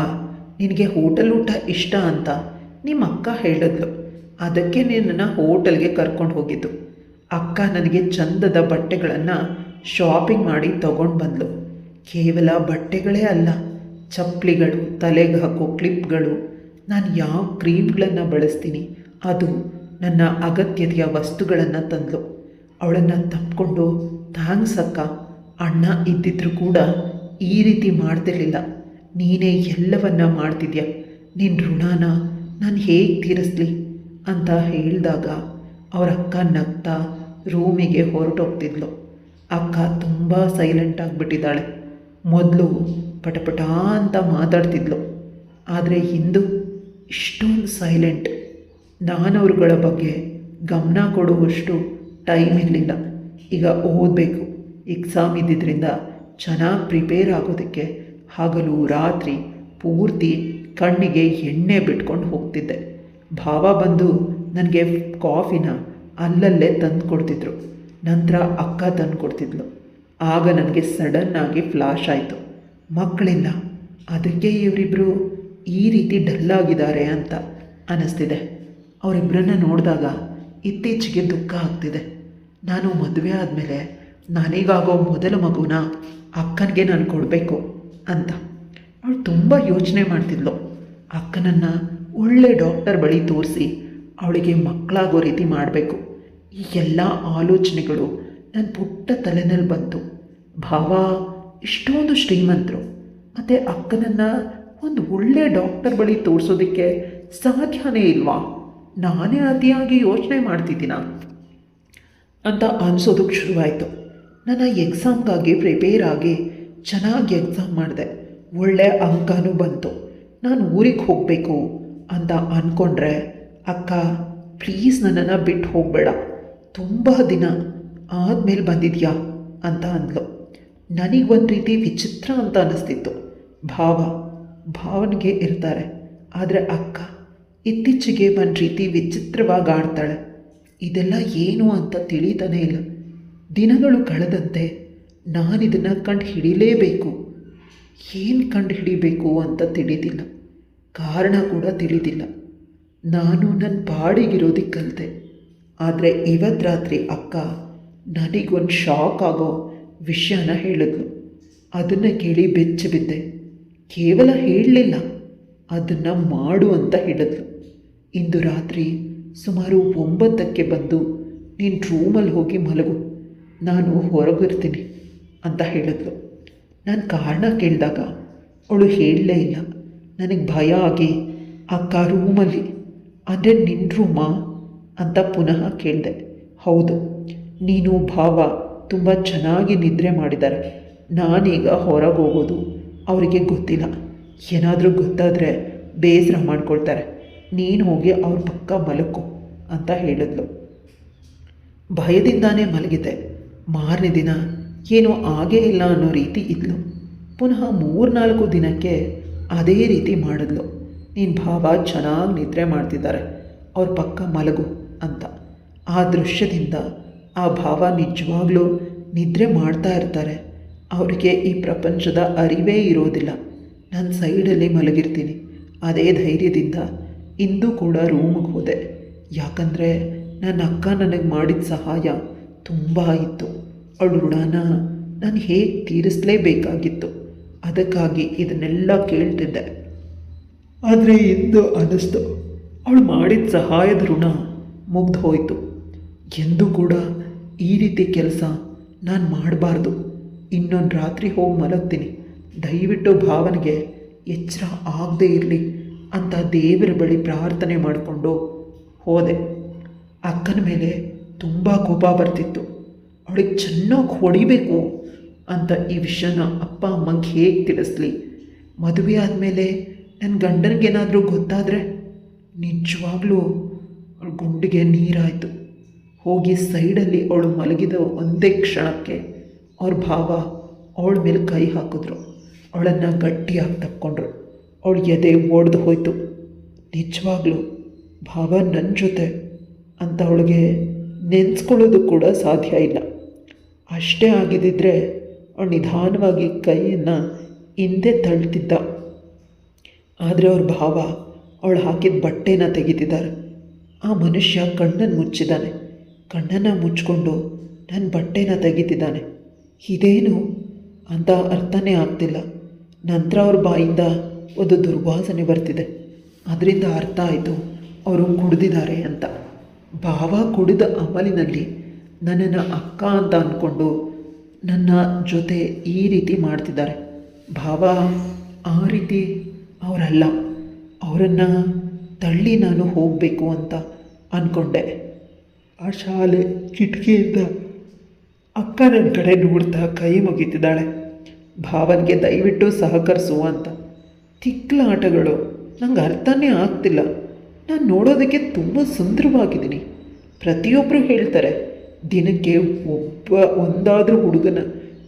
ನಿನಗೆ ಹೋಟೆಲ್ ಊಟ ಇಷ್ಟ ಅಂತ ನಿಮ್ಮ ಅಕ್ಕ ಹೇಳಿದ್ಲು, ಅದಕ್ಕೆ ನಿನ್ನನ್ನು ಹೋಟೆಲ್ಗೆ ಕರ್ಕೊಂಡು ಹೋಗಿದ್ದು. ಅಕ್ಕ ನನಗೆ ಚಂದದ ಬಟ್ಟೆಗಳನ್ನು ಶಾಪಿಂಗ್ ಮಾಡಿ ತಗೊಂಡು ಬಂದಳು. ಕೇವಲ ಬಟ್ಟೆಗಳೇ ಅಲ್ಲ, ಚಪ್ಪಲಿಗಳು, ತಲೆಗೆ ಹಾಕೋ ಕ್ಲಿಪ್ಗಳು, ನಾನು ಯಾವ ಕ್ರೀಮ್ಗಳನ್ನು ಬಳಸ್ತೀನಿ ಅದು, ನನ್ನ ಅಗತ್ಯತೆಯ ವಸ್ತುಗಳನ್ನು ತಂದಳು. ಅವಳನ್ನು ತಪ್ಪಿಕೊಂಡು, ಥ್ಯಾಂಕ್ಸ್ ಅಕ್ಕ, ಅಣ್ಣ ಇದ್ದಿದ್ರೂ ಕೂಡ ಈ ರೀತಿ ಮಾಡ್ತಿರ್ಲಿಲ್ಲ, ನೀನೇ ಎಲ್ಲವನ್ನ ಮಾಡ್ತಿದ್ಯಾ, ನಿನ್ನ ಋಣನ ನಾನು ಹೇಗೆ ತೀರಿಸ್ಲಿ ಅಂತ ಹೇಳಿದಾಗ ಅವರ ಅಕ್ಕ ನಗ್ತಾ ರೂಮಿಗೆ ಹೊರಟೋಗ್ತಿದ್ಲು. ಅಕ್ಕ ತುಂಬ ಸೈಲೆಂಟ್ ಆಗಿಬಿಟ್ಟಿದ್ದಾಳೆ. ಮೊದಲು ಪಟಪಟ ಅಂತ ಮಾತಾಡ್ತಿದ್ಲು, ಆದರೆ ಇಂದು ಇಷ್ಟೊಂದು ಸೈಲೆಂಟ್. ನಾನವ್ರುಗಳ ಬಗ್ಗೆ ಗಮನ ಕೊಡುವಷ್ಟು ಟೈಮ್ ಇರಲಿಲ್ಲ. ಈಗ ಓದಬೇಕು, ಎಕ್ಸಾಮ್ ಇದ್ದಿದ್ದರಿಂದ ಚೆನ್ನಾಗಿ ಪ್ರಿಪೇರ್ ಆಗೋದಕ್ಕೆ ಹಗಲು ರಾತ್ರಿ ಪೂರ್ತಿ ಕಣ್ಣಿಗೆ ಎಣ್ಣೆ ಬಿಟ್ಕೊಂಡು ಹೋಗ್ತಿದ್ದೆ. ಭಾವ ಬಂದು ನನಗೆ ಕಾಫಿನ ಅಲ್ಲಲ್ಲೇ ತಂದು ಕೊಡ್ತಿದ್ರು. ನಂತರ ಅಕ್ಕ ತಂದು ಕೊಡ್ತಿದ್ಲು. ಆಗ ನನಗೆ ಸಡನ್ನಾಗಿ ಫ್ಲಾಶ್ ಆಯಿತು, ಮಕ್ಕಳಿಲ್ಲ, ಅದಕ್ಕೆ ಇವರಿಬ್ಬರು ಈ ರೀತಿ ಡಲ್ಲಾಗಿದ್ದಾರೆ ಅಂತ ಅನ್ನಿಸ್ತಿದೆ. ಅವರಿಬ್ಬರನ್ನ ನೋಡಿದಾಗ ಇತ್ತೀಚೆಗೆ ದುಃಖ ಆಗ್ತಿದೆ. ನಾನು ಮದುವೆ ಆದಮೇಲೆ ನನಗಾಗೋ ಮೊದಲ ಮಗುನ ಅಕ್ಕನಿಗೆ ನಾನು ಕೊಡಬೇಕು ಅಂತ. ಅವಳು ತುಂಬ ಯೋಚನೆ ಮಾಡ್ತಿದ್ಲು. ಅಕ್ಕನನ್ನು ಒಳ್ಳೆ ಡಾಕ್ಟರ್ ಬಳಿ ತೋರಿಸಿ ಅವಳಿಗೆ ಮಕ್ಕಳಾಗೋ ರೀತಿ ಮಾಡಬೇಕು. ಈ ಎಲ್ಲ ಆಲೋಚನೆಗಳು ನನ್ನ ಪುಟ್ಟ ತಲೆನಲ್ಲಿ ಬಂತು. ಭಾವ ಇಷ್ಟೊಂದು ಶ್ರೀಮಂತರು, ಮತ್ತು ಅಕ್ಕನನ್ನು ಒಂದು ಒಳ್ಳೆ ಡಾಕ್ಟರ್ ಬಳಿ ತೋರಿಸೋದಕ್ಕೆ ಸಾಧ್ಯನೇ ಇಲ್ವಾ? ನಾನೇ ಅತಿಯಾಗಿ ಯೋಚನೆ ಮಾಡ್ತಿದ್ದೀನ ಅಂತ ಅನಿಸೋದಕ್ಕೆ ಶುರುವಾಯಿತು. ನನ್ನ ಎಕ್ಸಾಮ್ಗಾಗಿ ಪ್ರಿಪೇರ್ ಆಗಿ ಚೆನ್ನಾಗಿ ಎಕ್ಸಾಮ್ ಮಾಡಿದೆ, ಒಳ್ಳೆ ಅಂಕನೂ ಬಂತು. ನಾನು ಊರಿಗೆ ಹೋಗಬೇಕು ಅಂತ ಅಂದ್ಕೊಂಡ್ರೆ ಅಕ್ಕ ಪ್ಲೀಸ್ ನನ್ನನ್ನು ಬಿಟ್ಟು ಹೋಗಬೇಡ, ತುಂಬ ದಿನ ಆದಮೇಲೆ ಬಂದಿದ್ಯಾ ಅಂತ ಅಂದ್ಲು. ನನಗೊಂದು ರೀತಿ ವಿಚಿತ್ರ ಅಂತ ಅನ್ನಿಸ್ತಿತ್ತು. ಭಾವನಿಗೆ ಇರ್ತಾರೆ, ಆದರೆ ಅಕ್ಕ ಇತ್ತೀಚೆಗೆ ಒಂದು ರೀತಿ ವಿಚಿತ್ರವಾಗಿ ಆಡ್ತಾಳೆ. ಇದೆಲ್ಲ ಏನು ಅಂತ ತಿಳಿತಾನೇ ಇಲ್ಲ. ದಿನಗಳು ಕಳೆದಂತೆ ನಾನಿದನ್ನು ಕಂಡು ಹಿಡಿಲೇಬೇಕು. ಏನು ಕಂಡು ಹಿಡಿಬೇಕು ಅಂತ ತಿಳಿದಿಲ್ಲ, ಕಾರಣ ಕೂಡ ತಿಳಿದಿಲ್ಲ. ನಾನು ನನ್ನ ಪಾಡಿಗಿರೋದಕ್ಕೆ ಕಲಿತೆ. ಆದರೆ ಇವತ್ತು ರಾತ್ರಿ ಅಕ್ಕ ನನಗೊಂದು ಶಾಕ್ ಆಗೋ ವಿಷಯನ ಹೇಳಿದ್ಲು. ಅದನ್ನು ಕೇಳಿ ಬೆಚ್ಚಿ ಬಿದ್ದೆ. ಕೇವಲ ಹೇಳಲಿಲ್ಲ, ಅದನ್ನು ಮಾಡು ಅಂತ ಹೇಳಿದ್ಲು. ಇಂದು ರಾತ್ರಿ ಸುಮಾರು 9ಕ್ಕೆ ಬಂದು ನೀನು ರೂಮಲ್ಲಿ ಹೋಗಿ ಮಲಗು, ನಾನು ಹೊರಗಿರ್ತೀನಿ ಅಂತ ಹೇಳಿದ್ಲು. ನಾನು ಕಾರಣ ಕೇಳಿದಾಗ ಅವಳು ಹೇಳಲೇ ಇಲ್ಲ. ನನಗೆ ಭಯ ಆಗಿ ಅಕ್ಕ ರೂಮಲ್ಲಿ ಅಂದರೆ ನಿನ್ನ ರೂಮಾ ಅಂತ ಪುನಃ ಕೇಳಿದೆ. ಹೌದು, ನೀನು ಭಾವ ತುಂಬ ಚೆನ್ನಾಗಿ ನಿದ್ರೆ ಮಾಡಿದ್ದಾರೆ. ನಾನೀಗ ಹೊರಗೆ ಹೋಗೋದು ಅವರಿಗೆ ಗೊತ್ತಿಲ್ಲ. ಏನಾದರೂ ಗೊತ್ತಾದರೆ ಬೇಸರ ಮಾಡ್ಕೊಳ್ತಾರೆ. ನೀನು ಹೋಗಿ ಅವ್ರ ಪಕ್ಕ ಮಲಗು ಅಂತ ಹೇಳಿದ್ಲು. ಭಯದಿಂದಾನೇ ಮಲಗಿದೆ. ಮಾರನೇ ದಿನ ಏನೂ ಆಗೇ ಇಲ್ಲ ಅನ್ನೋ ರೀತಿ ಇದ್ಲು. ಪುನಃ 3-4 ದಿನಕ್ಕೆ ಅದೇ ರೀತಿ ಮಾಡಿದ್ಲು. ನೀನು ಭಾವ ಚೆನ್ನಾಗಿ ನಿದ್ರೆ ಮಾಡ್ತಿದ್ದಾರೆ, ಅವ್ರ ಪಕ್ಕ ಮಲಗು ಅಂತ. ಆ ದೃಶ್ಯದಿಂದ ಆ ಭಾವ ನಿಜವಾಗ್ಲೂ ನಿದ್ರೆ ಮಾಡ್ತಾ ಇರ್ತಾರೆ. ಅವರಿಗೆ ಈ ಪ್ರಪಂಚದ ಅರಿವೇ ಇರೋದಿಲ್ಲ. ನಾನು ಸೈಡಲ್ಲಿ ಮಲಗಿರ್ತೀನಿ. ಅದೇ ಧೈರ್ಯದಿಂದ ಇಂದು ಕೂಡ ರೂಮಿಗೆ ಹೋದೆ. ಯಾಕಂದರೆ ನನ್ನ ಅಕ್ಕ ನನಗೆ ಮಾಡಿದ ಸಹಾಯ ತುಂಬ ಇತ್ತು. ಅವಳು ಋಣನ ನಾನು ಹೇಗೆ ತೀರಿಸಲೇಬೇಕಾಗಿತ್ತು. ಅದಕ್ಕಾಗಿ ಇದನ್ನೆಲ್ಲ ಕೇಳ್ತಿದ್ದೆ. ಆದರೆ ಇಂದು ಅನ್ನಿಸ್ತು, ಅವಳು ಮಾಡಿದ ಸಹಾಯದ ಋಣ ಮುಗ್ದು ಹೋಯಿತು. ಎಂದೂ ಕೂಡ ಈ ರೀತಿ ಕೆಲಸ ನಾನು ಮಾಡಬಾರ್ದು. ಇನ್ನೊಂದು ರಾತ್ರಿ ಹೋಗಿ ಮಲಗ್ತೀನಿ, ದಯವಿಟ್ಟು ಭಾವನೆಗೆ ಎಚ್ಚರ ಆಗದೇ ಇರಲಿ ಅಂತ ದೇವರ ಬಳಿ ಪ್ರಾರ್ಥನೆ ಮಾಡಿಕೊಂಡು ಹೋದೆ. ಅಕ್ಕನ ಮೇಲೆ ತುಂಬ ಕೋಪ ಬರ್ತಿತ್ತು. ಅವಳಿಗೆ ಚೆನ್ನಾಗಿ ಹೊಡಿಬೇಕು ಅಂತ ಈ ವಿಷಯನ ಅಪ್ಪ ಅಮ್ಮಂಗೆ ಹೇಗೆ ತಿಳಿಸ್ಲಿ? ಮದುವೆ ಆದಮೇಲೆ ನನ್ನ ಗಂಡನಿಗೇನಾದರೂ ಗೊತ್ತಾದರೆ ನಿಜವಾಗ್ಲೂ ಅವಳ ಗುಂಡಿಗೆ ನೀರಾಯಿತು. ಹೋಗಿ ಸೈಡಲ್ಲಿ ಅವಳು ಮಲಗಿದ ಒಂದೇ ಕ್ಷಣಕ್ಕೆ ಅವ್ರ ಭಾವ ಅವಳ ಮೇಲೆ ಕೈ ಹಾಕಿದ್ರು. ಅವಳನ್ನು ಗಟ್ಟಿಯಾಗಿ ತಕ್ಕೊಂಡ್ರು. ಅವಳ ಎದೆ ಒಡೆದು ಹೋಯಿತು. ನಿಜವಾಗ್ಲೂ ಭಾವ ನನ್ನ ಜೊತೆ ಅಂತ ಅವಳಿಗೆ ನೆನೆಸ್ಕೊಳ್ಳೋದು ಕೂಡ ಸಾಧ್ಯ ಇಲ್ಲ. ಅಷ್ಟೇ ಆಗಿದ್ದಿದ್ರೆ ಅವಳು ನಿಧಾನವಾಗಿ ಕೈಯನ್ನು ಹಿಂದೆ ತಳ್ತಿದ್ದ. ಆದರೆ ಅವ್ರ ಭಾವ ಅವಳು ಹಾಕಿದ ಬಟ್ಟೆನ ತೆಗಿತಿದ್ದಾರೆ. ಆ ಮನುಷ್ಯ ಕಣ್ಣನ್ನು ಮುಚ್ಚಿದ್ದಾನೆ. ಕಣ್ಣನ್ನು ಮುಚ್ಕೊಂಡು ನನ್ನ ಬಟ್ಟೆನ ತೆಗಿತಿದ್ದಾನೆ. ಇದೇನು ಅಂತ ಅರ್ಥನೇ ಆಗ್ತಿಲ್ಲ. ನಂತರ ಅವ್ರ ಬಾಯಿಂದ ಒಂದು ದುರ್ವಾಸನೆ ಬರ್ತಿದೆ. ಅದರಿಂದ ಅರ್ಥ ಆಯಿತು ಅವರು ಕುಡಿದಿದ್ದಾರೆ ಅಂತ. ಭಾವ ಕುಡಿದ ಅಮಲಿನಲ್ಲಿ ನನ್ನನ್ನು ಅಕ್ಕ ಅಂತ ಅಂದ್ಕೊಂಡು ನನ್ನ ಜೊತೆ ಈ ರೀತಿ ಮಾಡ್ತಿದ್ದಾರೆ. ಭಾವ ಆ ರೀತಿ ಅವರಲ್ಲ. ಅವರನ್ನು ತಳ್ಳಿ ನಾನು ಹೋಗಬೇಕು ಅಂತ ಅಂದ್ಕೊಂಡೆ. ಆ ಶಾಲೆ ಕಿಟಕಿಯಿಂದ ಅಕ್ಕ ನನ್ನ ಕಡೆ ನೋಡ್ತಾ ಕೈ ಮುಗಿತಿದ್ದಾಳೆ. ಭಾವನಿಗೆ ದಯವಿಟ್ಟು ಸಹಕರಿಸು ಅಂತ. ತಿಕ್ಕಲ ಆಟಗಳು ನಂಗೆ ಅರ್ಥನೇ ಆಗ್ತಿಲ್ಲ. ನಾನು ನೋಡೋದಕ್ಕೆ ತುಂಬ ಸುಂದರವಾಗಿದ್ದೀನಿ. ಪ್ರತಿಯೊಬ್ಬರು ಹೇಳ್ತಾರೆ ದಿನಕ್ಕೆ ಒಂದಾದರೂ ಹುಡುಗನ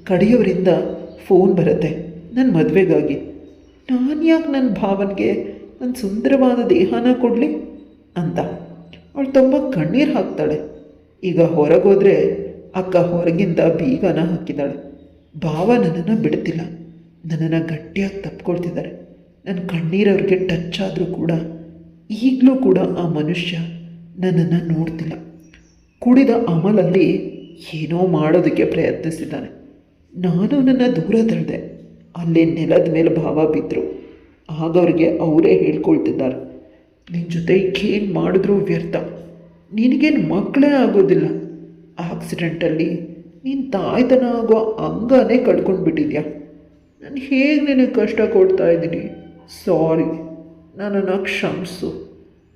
ಕಡೆಯವರಿಂದ ಫೋನ್ ಬರುತ್ತೆ ನನ್ನ ಮದುವೆಗಾಗಿ. ನಾನು ಯಾಕೆ ನನ್ನ ಭಾವನಿಗೆ ನನ್ನ ಸುಂದರವಾದ ದೇಹನ ಕೊಡಲಿ ಅಂತ. ಅವಳು ತುಂಬ ಕಣ್ಣೀರು ಹಾಕ್ತಾಳೆ. ಈಗ ಹೊರಗೋದ್ರೆ ಅಕ್ಕ ಹೊರಗಿಂದ ಬೀಗನ ಹಾಕಿದ್ದಾಳೆ. ಭಾವ ನನ್ನನ್ನು ಬಿಡ್ತಿಲ್ಲ, ನನ್ನನ್ನು ಗಟ್ಟಿಯಾಗಿ ತಪ್ಕೊಳ್ತಿದ್ದಾರೆ. ನನ್ನ ಕಣ್ಣೀರವ್ರಿಗೆ ಟಚ್ ಆದರೂ ಕೂಡ ಈಗಲೂ ಕೂಡ ಆ ಮನುಷ್ಯ ನನ್ನನ್ನು ನೋಡ್ತಿಲ್ಲ. ಕುಡಿದ ಅಮಲಲ್ಲಿ ಏನೋ ಮಾಡೋದಕ್ಕೆ ಪ್ರಯತ್ನಿಸಿದ್ದಾನೆ. ನಾನು ನನ್ನ ದೂರ ತಳ್ಳಿದೆ. ಅಲ್ಲೇ ನೆಲದ ಮೇಲೆ ಭಾವ ಬಿದ್ದರು. ಆಗ ಅವ್ರಿಗೆ ಅವರೇ ಹೇಳ್ಕೊಳ್ತಿದ್ದಾರೆ, ನಿನ್ನ ಜೊತೆ ಏನು ಮಾಡಿದ್ರೂ ವ್ಯರ್ಥ, ನಿನಗೇನು ಮಕ್ಕಳೇ ಆಗೋದಿಲ್ಲ. ಆಕ್ಸಿಡೆಂಟಲ್ಲಿ ನೀನು ತಾಯ್ತನ ಆಗೋ ಅಂಗನೇ ಕಳ್ಕೊಂಡು ಬಿಟ್ಟಿದ್ಯಾ. ನಾನು ಹೇಗೆ ನಿನಗೆ ಕಷ್ಟ ಕೊಡ್ತಾ ಇದ್ದೀನಿ, ಸಾರಿ, ನನ್ನನ್ನು ಕ್ಷಮಿಸು,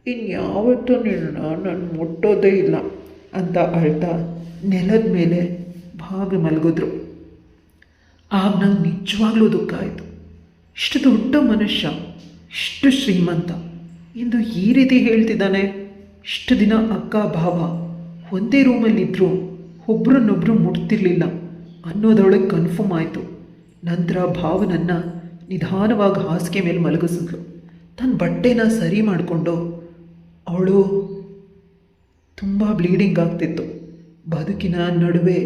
ಇನ್ಯಾವತ್ತೂ ನಿನ್ನನ್ನು ನಾನು ಮುಟ್ಟೋದೇ ಇಲ್ಲ ಅಂತ ಅಳ್ತಾ ನೆಲದ ಮೇಲೆ ಭಾಗ ಮಲಗಿದ್ರು. ಆಗ ನಂಗೆ ನಿಜವಾಗ್ಲೂ ದುಃಖ ಆಯಿತು. ಇಷ್ಟು ದೊಡ್ಡ ಮನುಷ್ಯ, ಇಷ್ಟು ಶ್ರೀಮಂತ, ಇಂದು ಈ ರೀತಿ ಹೇಳ್ತಿದ್ದಾನೆ. ಇಷ್ಟು ದಿನ ಅಕ್ಕ ಭಾವ ಒಂದೇ ರೂಮಲ್ಲಿದ್ದರೂ ಒಬ್ರನ್ನೊಬ್ಬರು ಮುಟ್ತಿರ್ಲಿಲ್ಲ ಅನ್ನೋದರೊಳಗೆ ಕನ್ಫರ್ಮ್ ಆಯಿತು. ನಂತರ ಭಾವನನ್ನು ನಿಧಾನವಾಗಿ ಹಾಸಿಗೆ ಮೇಲೆ ಮಲಗಿಸಿದ್ಲು. ತನ್ನ ಬಟ್ಟೆನ ಸರಿ ಮಾಡಿಕೊಂಡು, ಅವಳು ತುಂಬ ಬ್ಲೀಡಿಂಗ್ ಆಗ್ತಿತ್ತು. ಬದುಕಿನ ನಡುವೆ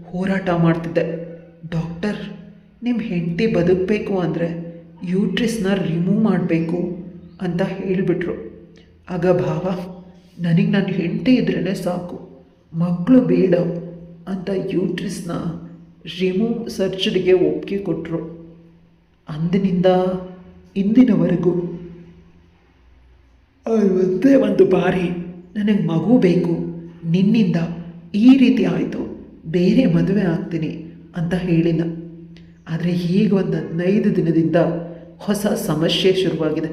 ಹೋರಾಟ ಮಾಡ್ತಿದ್ದೆ. ಡಾಕ್ಟರ್, ನಿಮ್ಮ ಹೆಂಡತಿ ಬದುಕಬೇಕು ಅಂದರೆ ಯೂಟ್ರಿಸ್ನ ರಿಮೂವ್ ಮಾಡಬೇಕು ಅಂತ ಹೇಳಿಬಿಟ್ರು. ಆಗ ಭಾವ, ನನಗೆ ನನ್ನ ಹೆಂಡತಿ ಇದ್ರೇ ಸಾಕು, ಮಕ್ಕಳು ಬೇಡ ಅಂತ ಯೂಟ್ರಿಸ್ನ ರಿಮೂವ್ ಸರ್ಜರಿಗೆ ಒಪ್ಪಿಗೆ ಕೊಟ್ಟರು. ಅಂದಿನಿಂದ ಇಂದಿನವರೆಗೂ ಒಂದೇ ಒಂದು ಬಾರಿ ನನಗೆ ಮಗು ಬೇಕು, ನಿನ್ನಿಂದ ಈ ರೀತಿ ಆಯಿತು, ಬೇರೆ ಮದುವೆ ಆಗ್ತೀನಿ ಅಂತ ಹೇಳಿಲ್ಲ. ಆದರೆ ಈಗ ಒಂದು 15 ದಿನದಿಂದ ಹೊಸ ಸಮಸ್ಯೆ ಶುರುವಾಗಿದೆ.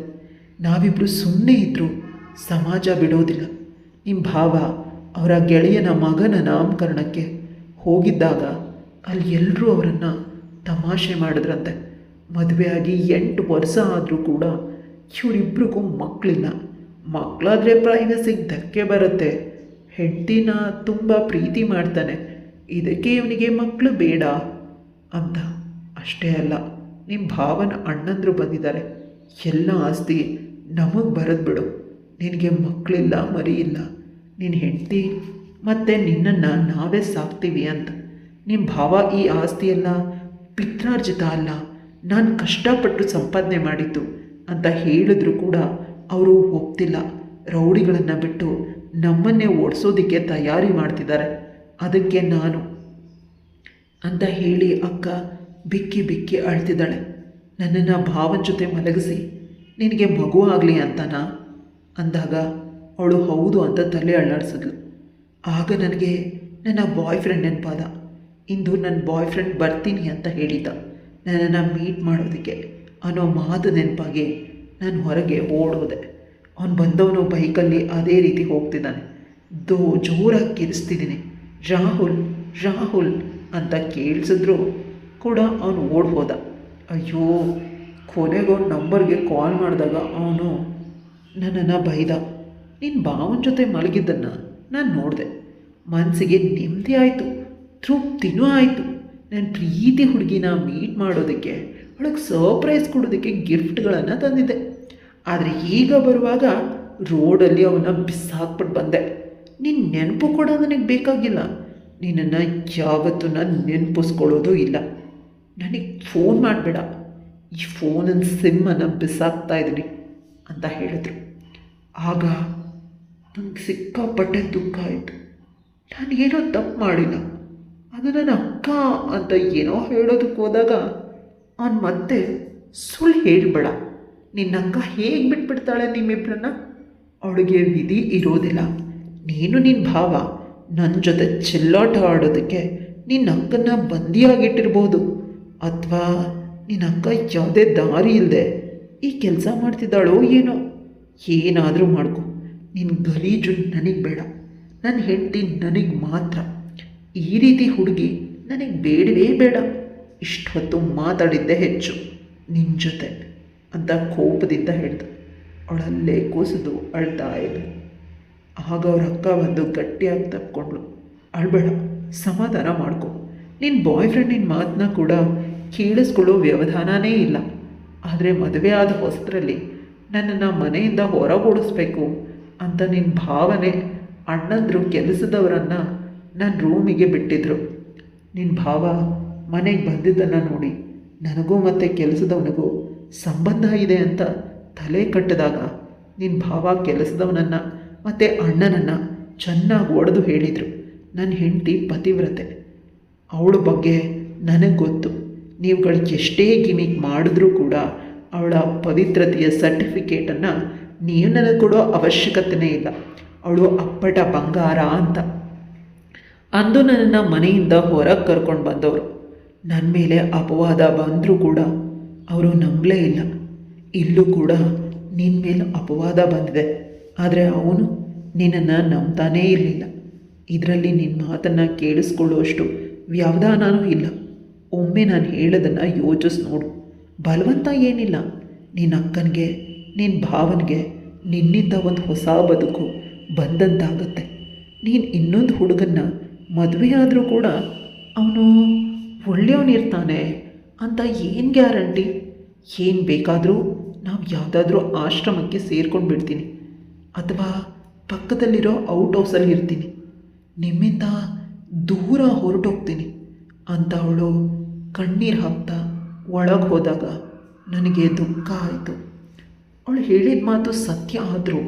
ನಾವಿಬ್ಬರು ಸುಮ್ಮನೆ ಇದ್ದರೂ ಸಮಾಜ ಬಿಡೋದಿಲ್ಲ. ನಿಮ್ಮ ಭಾವ ಅವರ ಗೆಳೆಯನ ಮಗನ ನಾಮಕರಣಕ್ಕೆ ಹೋಗಿದ್ದಾಗ ಅಲ್ಲಿ ಎಲ್ಲರೂ ಅವರನ್ನು ತಮಾಷೆ ಮಾಡಿದ್ರಂತೆ. ಮದುವೆಯಾಗಿ 8 ವರ್ಷ ಆದರೂ ಕೂಡ ಇವರಿಬ್ಬರಿಗೂ ಮಕ್ಕಳಿಲ್ಲ. ಮಕ್ಕಳಾದರೆ ಪ್ರೈವಸಿಗೆ ಧಕ್ಕೆ ಬರುತ್ತೆ. ಹೆಂಡತಿನ ತುಂಬ ಪ್ರೀತಿ ಮಾಡ್ತಾನೆ, ಇದಕ್ಕೆ ಇವನಿಗೆ ಮಕ್ಕಳು ಬೇಡ ಅಂತ. ಅಷ್ಟೇ ಅಲ್ಲ, ನಿಮ್ಮ ಭಾವನ ಅಣ್ಣಂದರು ಬಂದಿದ್ದಾರೆ, ಎಲ್ಲ ಆಸ್ತಿ ನಮಗೆ ಬರೋದು ಬಿಡು, ನಿನಗೆ ಮಕ್ಕಳಿಲ್ಲ, ಮರಿ ಇಲ್ಲ, ನಿನ್ನ ಹೆಂಡತಿ ಮತ್ತು ನಿನ್ನನ್ನು ನಾವೇ ಸಾಕ್ತೀವಿ ಅಂತ. ನಿಮ್ಮ ಭಾವ ಈ ಆಸ್ತಿಯೆಲ್ಲ ಪಿತ್ರಾರ್ಜಿತ ಅಲ್ಲ, ನಾನು ಕಷ್ಟಪಟ್ಟು ಸಂಪಾದನೆ ಮಾಡಿದ್ದು ಅಂತ ಹೇಳಿದ್ರು ಕೂಡ ಅವರು ಒಪ್ತಿಲ್ಲ. ರೌಡಿಗಳನ್ನು ಬಿಟ್ಟು ನಮ್ಮನ್ನೇ ಓಡಿಸೋದಕ್ಕೆ ತಯಾರಿ ಮಾಡ್ತಿದ್ದಾರೆ. ಅದಕ್ಕೆ ನಾನು ಅಂತ ಹೇಳಿ ಅಕ್ಕ ಬಿಕ್ಕಿ ಬಿಕ್ಕಿ ಅಳ್ತಿದ್ದಾಳೆ. ನನ್ನನ್ನು ಭಾವನ ಜೊತೆ ಮಲಗಿಸಿ ನಿನಗೆ ಮಗು ಆಗಲಿ ಅಂತನಾ ಅಂದಾಗ ಅವಳು ಹೌದು ಅಂತ ತಲೆ ಅಳ್ಳಾಡಿಸಿದ್ಲು. ಆಗ ನನಗೆ ನನ್ನ ಬಾಯ್ ಫ್ರೆಂಡ್ ನೆನಪಾದ. ಇಂದು ನನ್ನ ಬಾಯ್ ಫ್ರೆಂಡ್ ಬರ್ತೀನಿ ಅಂತ ಹೇಳಿದ್ದ ನನ್ನನ್ನು ಮೀಟ್ ಮಾಡೋದಕ್ಕೆ ಅನ್ನೋ ಮಾತು ನೆನಪಾಗಿ ನಾನು ಹೊರಗೆ ಓಡೋದೆ. ಅವನು ಬಂದವನು ಬೈಕಲ್ಲಿ ಅದೇ ರೀತಿ ಹೋಗ್ತಿದ್ದಾನೆ. ಜೋರಾಗಿ ಕಿರಿಸ್ತಿದ್ದೀನಿ, ರಾಹುಲ್ ರಾಹುಲ್ ಅಂತ ಕೇಳಿಸಿದ್ರು ಕೂಡ ಅವನು ಓಡ್ ಹೋದ. ಅಯ್ಯೋ, ಕೊನೆಗೆ ಅವ್ನ ನಂಬರ್ಗೆ ಕಾಲ್ ಮಾಡಿದಾಗ ಅವನು ನನ್ನನ್ನು ಬೈದ. ನಿನ್ನ ಭಾವನ ಜೊತೆ ಮಲಗಿದ್ದನ್ನು ನಾನು ನೋಡಿದೆ, ಮನಸ್ಸಿಗೆ ನೆಮ್ಮದಿ ಆಯಿತು, ತೃಪ್ತಿನೂ ಆಯಿತು. ನನ್ನ ಪ್ರೀತಿ ಹುಡುಗಿನ ಮೀಟ್ ಮಾಡೋದಕ್ಕೆ, ಅವಳಿಗೆ ಸರ್ಪ್ರೈಸ್ ಕೊಡೋದಕ್ಕೆ ಗಿಫ್ಟ್ಗಳನ್ನು ತಂದಿದ್ದೆ. ಆದರೆ ಈಗ ಬರುವಾಗ ರೋಡಲ್ಲಿ ಅವನ್ನ ಬಿಸಾಕ್ಬಿಟ್ಟು ಬಂದೆ. ನಿನ್ನ ನೆನಪು ಕೂಡ ನನಗೆ ಬೇಕಾಗಿಲ್ಲ, ನಿನ್ನನ್ನು ಯಾವತ್ತೂ ನಾನು ನೆನಪಿಸ್ಕೊಳ್ಳೋದು ಇಲ್ಲ. ನನಗೆ ಫೋನ್ ಮಾಡಬೇಡ, ಈ ಫೋನಿನ ಸಿಮ್ಮನ್ನು ಬಿಸಾಕ್ತಾ ಇದ್ದೀನಿ ಅಂತ ಹೇಳಿದ್ರು. ಆಗ ನನಗೆ ಸಿಕ್ಕಾಪಟ್ಟೆ ದುಃಖ ಆಯಿತು. ನಾನೇನೋ ತಪ್ಪು ಮಾಡಿಲ್ಲ, ಅದು ನನ್ನ ಅಕ್ಕ ಅಂತ ಏನೋ ಹೇಳೋದಕ್ಕೆ ಹೋದಾಗ ಅವನು ಮತ್ತೆ ಸುಳ್ಳು ಹೇಳಬೇಡ, ನಿನ್ನ ಅಕ್ಕ ಹೇಗೆ ಬಿಟ್ಬಿಡ್ತಾಳೆ ನಿಮ್ಮಿಬ್ಬರನ್ನ, ಅವಳಿಗೆ ವಿಧಿ ಇರೋದಿಲ್ಲ. ನೀನು ನಿನ್ನ ಭಾವ ನನ್ನ ಜೊತೆ ಚೆಲ್ಲಾಟ ಆಡೋದಕ್ಕೆ ನಿನ್ನ ಅಕ್ಕನ ಬಂದಿಯಾಗಿಟ್ಟಿರ್ಬೋದು, ಅಥವಾ ನಿನ್ನ ಅಕ್ಕ ಯಾವುದೇ ದಾರಿ ಇಲ್ಲದೆ ಈ ಕೆಲಸ ಮಾಡ್ತಿದ್ದಾಳೋ ಏನೋ. ಏನಾದರೂ ಮಾಡ್ಕೊ, ನಿನ್ನ ಗಲೀಜು ನನಗೆ ಬೇಡ, ನನ್ನ ಹೆಂಡತಿ ನನಗೆ ಮಾತ್ರ. ಈ ರೀತಿ ಹುಡುಗಿ ನನಗೆ ಬೇಡವೇ ಬೇಡ. ಇಷ್ಟು ಹೊತ್ತು ಮಾತಾಡಿದ್ದೇ ಹೆಚ್ಚು ನಿನ್ನ ಜೊತೆ ಅಂತ ಕೋಪದಿಂದ ಹೇಳ್ದು. ಅವಳಲ್ಲೇ ಕೂಸಿದು ಅಳ್ತಾ ಇದ್ಲು. ಆಗ ಅವ್ರ ಅಕ್ಕ ಬಂದು ಗಟ್ಟಿಯಾಗಿ ತಪ್ಕೊಂಡ್ಳು. ಅಳ್ಬೇಡ, ಸಮಾಧಾನ ಮಾಡ್ಕೊ, ನಿನ್ನ ಬಾಯ್ ಫ್ರೆಂಡ್ ನಿನ್ನ ಮಾತನ್ನ ಕೂಡ ಕೇಳಿಸ್ಕೊಳ್ಳೋ ವ್ಯವಧಾನನೇ ಇಲ್ಲ. ಆದರೆ ಮದುವೆ ಆದ ಹೊಸದ್ರಲ್ಲಿ ನನ್ನನ್ನು ಮನೆಯಿಂದ ಹೊರಗೋಡಿಸ್ಬೇಕು ಅಂತ ನಿನ್ನ ಭಾವನೆ ಅಣ್ಣಂದರು ಕೆಲಸದವರನ್ನು ನನ್ನ ರೂಮಿಗೆ ಬಿಟ್ಟಿದ್ರು. ನಿನ್ನ ಭಾವ ಮನೆಗೆ ಬಂದಿದ್ದನ್ನು ನೋಡಿ ನನಗೂ ಮತ್ತು ಕೆಲಸದವನಿಗೂ ಸಂಬಂಧ ಇದೆ ಅಂತ ತಲೆ ಕಟ್ಟಿದಾಗ ನಿನ್ನ ಭಾವ ಕೆಲಸದವನನ್ನು ಮತ್ತು ಅಣ್ಣನನ್ನು ಚೆನ್ನಾಗಿ ಒಡೆದು ಹೇಳಿದರು. ನನ್ನ ಹೆಂಡತಿ ಪತಿವ್ರತೆ, ಅವಳ ಬಗ್ಗೆ ನನಗೆ ಗೊತ್ತು. ನೀವುಗಳು ಎಷ್ಟೇ ಗಿಮಿಕ್ ಮಾಡಿದ್ರೂ ಕೂಡ ಅವಳ ಪವಿತ್ರತೆಯ ಸರ್ಟಿಫಿಕೇಟನ್ನು ನೀವು ನನಗೆ ಕೊಡೋ ಅವಶ್ಯಕತೆಯೇ ಇಲ್ಲ. ಅವಳು ಅಪ್ಪಟ ಬಂಗಾರ ಅಂತ ಅಂದು ನನ್ನನ್ನು ಮನೆಯಿಂದ ಹೊರಗೆ ಕರ್ಕೊಂಡು ಬಂದವರು. ನನ್ನ ಮೇಲೆ ಅಪವಾದ ಬಂದರೂ ಕೂಡ ಅವರು ನಂಬಲೇ ಇಲ್ಲ. ಇಲ್ಲೂ ಕೂಡ ನಿನ್ನ ಮೇಲೆ ಅಪವಾದ ಬಂದಿದೆ, ಆದರೆ ಅವನು ನಿನ್ನನ್ನು ನಂಬ್ತಾನೇ ಇರಲಿಲ್ಲ. ಇದರಲ್ಲಿ ನಿನ್ನ ಮಾತನ್ನು ಕೇಳಿಸ್ಕೊಳ್ಳುವಷ್ಟು ವ್ಯವಧಾನವೂ ಇಲ್ಲ. ಒಮ್ಮೆ ನಾನು ಹೇಳೋದನ್ನು ಯೋಚಿಸಿ ನೋಡು. ಬಲವಂತ ಏನಿಲ್ಲ. ನಿನ್ನ ಅಕ್ಕನಿಗೆ ನಿನ್ನ ಭಾವನಿಗೆ ನಿನ್ನಿಂದ ಒಂದು ಹೊಸ ಬದುಕು ಬಂದಂತಾಗತ್ತೆ. ನೀನು ಇನ್ನೊಂದು ಹುಡುಗನ್ನ ಮದುವೆ ಆದರೂ ಕೂಡ ಅವನು ಒಳ್ಳೆಯವನಿರ್ತಾನೆ ಅಂತ ಏನು ಗ್ಯಾರಂಟಿ? ಏನು ಬೇಕಾದರೂ ನಾವು ಯಾವುದಾದ್ರೂ ಆಶ್ರಮಕ್ಕೆ ಸೇರ್ಕೊಂಡು ಬಿಡ್ತೀನಿ, ಅಥವಾ ಪಕ್ಕದಲ್ಲಿರೋ ಔಟ್ ಹೌಸಲ್ಲಿ ಇರ್ತೀನಿ, ನಿಮ್ಮಿಂದ ದೂರ ಹೊರಟೋಗ್ತೀನಿ ಅಂತ ಅವಳು ಕಣ್ಣೀರು ಹಾಕ್ತಾ ಒಳಗೆ ಹೋದಾಗ ನನಗೆ ದುಃಖ ಆಯಿತು. ಅವಳು ಹೇಳಿದ ಮಾತು ಸತ್ಯ ಆದರೂ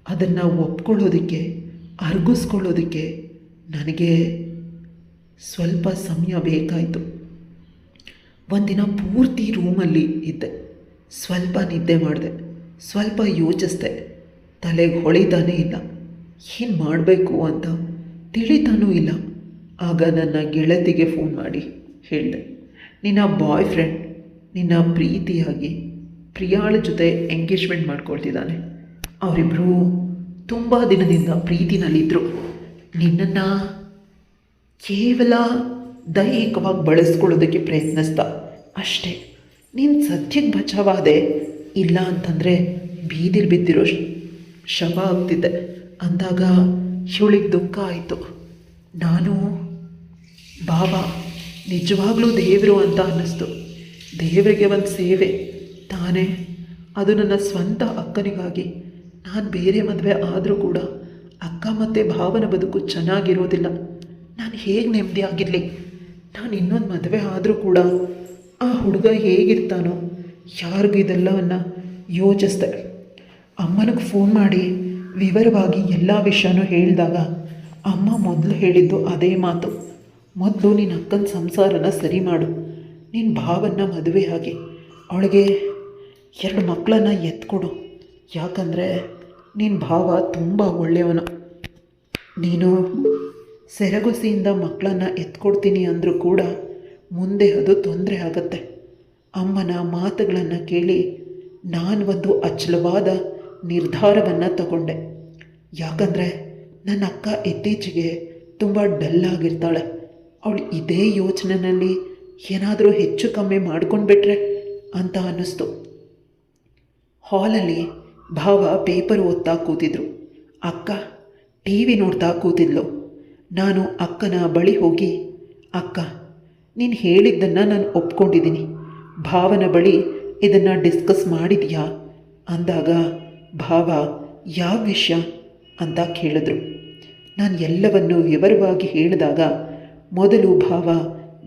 ಅದನ್ನು ಒಪ್ಕೊಳ್ಳೋದಕ್ಕೆ, ಅರ್ಗಿಸ್ಕೊಳ್ಳೋದಕ್ಕೆ ನನಗೆ ಸ್ವಲ್ಪ ಸಮಯ ಬೇಕಾಯಿತು. ಒಂದಿನ ಪೂರ್ತಿ ರೂಮಲ್ಲಿ ಇದ್ದೆ. ಸ್ವಲ್ಪ ನಿದ್ದೆ ಮಾಡಿದೆ, ಸ್ವಲ್ಪ ಯೋಚಿಸ್ದೆ. ತಲೆಗೆ ಹೊಳಿತಾನೇ ಇಲ್ಲ, ಏನು ಮಾಡಬೇಕು ಅಂತ ತಿಳಿತಾನೂ ಇಲ್ಲ. ಆಗ ನನ್ನ ಗೆಳತಿಗೆ ಫೋನ್ ಮಾಡಿ ಹೇಳಿದೆ, ನಿನ್ನ ಬಾಯ್ ಫ್ರೆಂಡ್ ನಿನ್ನ ಪ್ರೀತಿಯಾಗಿ ಪ್ರಿಯಾಳ ಜೊತೆ ಎಂಗೇಜ್ಮೆಂಟ್ ಮಾಡ್ಕೊಳ್ತಿದ್ದಾನೆ. ಅವರಿಬ್ಬರು ತುಂಬ ದಿನದಿಂದ ಪ್ರೀತಿನಲ್ಲಿದ್ದರು. ನಿನ್ನನ್ನು ಕೇವಲ ದೈಹಿಕವಾಗಿ ಬಳಸ್ಕೊಳ್ಳೋದಕ್ಕೆ ಪ್ರಯತ್ನಿಸ್ದ ಅಷ್ಟೇ. ನೀನು ಸದ್ಯಕ್ಕೆ ಬಚಾವಾದೆ, ಇಲ್ಲ ಅಂತಂದರೆ ಬೀದಿಲಿ ಬಿದ್ದಿರೋ ಶವ ಆಗ್ತಿದ್ದೆ ಅಂದಾಗ ಇವಳಿಗೆ ದುಃಖ ಆಯಿತು. ನಾನು ಬಾಬಾ ನಿಜವಾಗ್ಲೂ ದೇವರು ಅಂತ ಅನ್ನಿಸ್ತು. ದೇವರಿಗೆ ಒಂದು ಸೇವೆ ತಾನೇ, ಅದು ನನ್ನ ಸ್ವಂತ ಅಕ್ಕನಿಗಾಗಿ. ನಾನು ಬೇರೆ ಮದುವೆ ಆದರೂ ಕೂಡ ಅಕ್ಕ ಮತ್ತು ಭಾವನ ಬದುಕು ಚೆನ್ನಾಗಿರೋದಿಲ್ಲ. ನಾನು ಹೇಗೆ ನೆಮ್ಮದಿಯಾಗಿರಲಿ? ನಾನು ಇನ್ನೊಂದು ಮದುವೆ ಆದರೂ ಕೂಡ ಆ ಹುಡುಗ ಹೇಗಿರ್ತಾನೋ, ಯಾರಿಗೂ ಇದೆಲ್ಲವನ್ನು ಯೋಚಿಸ್ದೆ. ಅಮ್ಮನಿಗೆ ಫೋನ್ ಮಾಡಿ ವಿವರವಾಗಿ ಎಲ್ಲ ವಿಷಯನೂ ಹೇಳಿದಾಗ ಅಮ್ಮ ಮೊದಲು ಹೇಳಿದ್ದು ಅದೇ ಮಾತು. ಮೊದಲು ನಿನ್ನ ಅಕ್ಕನ ಸಂಸಾರನ ಸರಿ ಮಾಡು, ನಿನ್ನ ಭಾವನ ಮದುವೆಯಾಗಿ ಅವಳಿಗೆ 2 ಮಕ್ಕಳನ್ನು ಎತ್ಕೊಡು. ಯಾಕಂದರೆ ನಿನ್ನ ಭಾವ ತುಂಬ ಒಳ್ಳೆಯವನು. ನೀನು ಸೆರಗುಸಿಯಿಂದ ಮಕ್ಕಳನ್ನು ಎತ್ಕೊಡ್ತೀನಿ ಅಂದರೂ ಕೂಡ ಮುಂದೆ ಅದು ತೊಂದರೆ ಆಗುತ್ತೆ. ಅಮ್ಮನ ಮಾತುಗಳನ್ನು ಕೇಳಿ ನಾನು ಒಂದು ಅಚಲವಾದ ನಿರ್ಧಾರವನ್ನು ತಗೊಂಡೆ. ಯಾಕಂದರೆ ನನ್ನ ಅಕ್ಕ ಇತ್ತೀಚೆಗೆ ತುಂಬ ಡಲ್ಲಾಗಿರ್ತಾಳೆ. ಅವಳು ಇದೇ ಯೋಚನೆಯಲ್ಲಿ ಏನಾದರೂ ಹೆಚ್ಚು ಕಮ್ಮಿ ಮಾಡ್ಕೊಂಡ್ಬಿಟ್ರೆ ಅಂತ ಅನ್ನಿಸ್ತು. ಹಾಲಲ್ಲಿ ಭಾವ ಪೇಪರ್ ಓದ್ತಾ ಕೂತಿದ್ರು, ಅಕ್ಕ ಟಿ ವಿ ನೋಡ್ತಾ ಕೂತಿದ್ಲು. ನಾನು ಅಕ್ಕನ ಬಳಿ ಹೋಗಿ, ಅಕ್ಕ ನೀನು ಹೇಳಿದ್ದನ್ನು ನಾನು ಒಪ್ಕೊಂಡಿದ್ದೀನಿ, ಭಾವನ ಬಳಿ ಇದನ್ನು ಡಿಸ್ಕಸ್ ಮಾಡಿದೆಯಾ ಅಂದಾಗ ಭಾವ ಯಾವ ವಿಷಯ ಅಂತ ಕೇಳಿದ್ರು. ನಾನು ಎಲ್ಲವನ್ನು ವಿವರವಾಗಿ ಹೇಳಿದಾಗ ಮೊದಲು ಭಾವ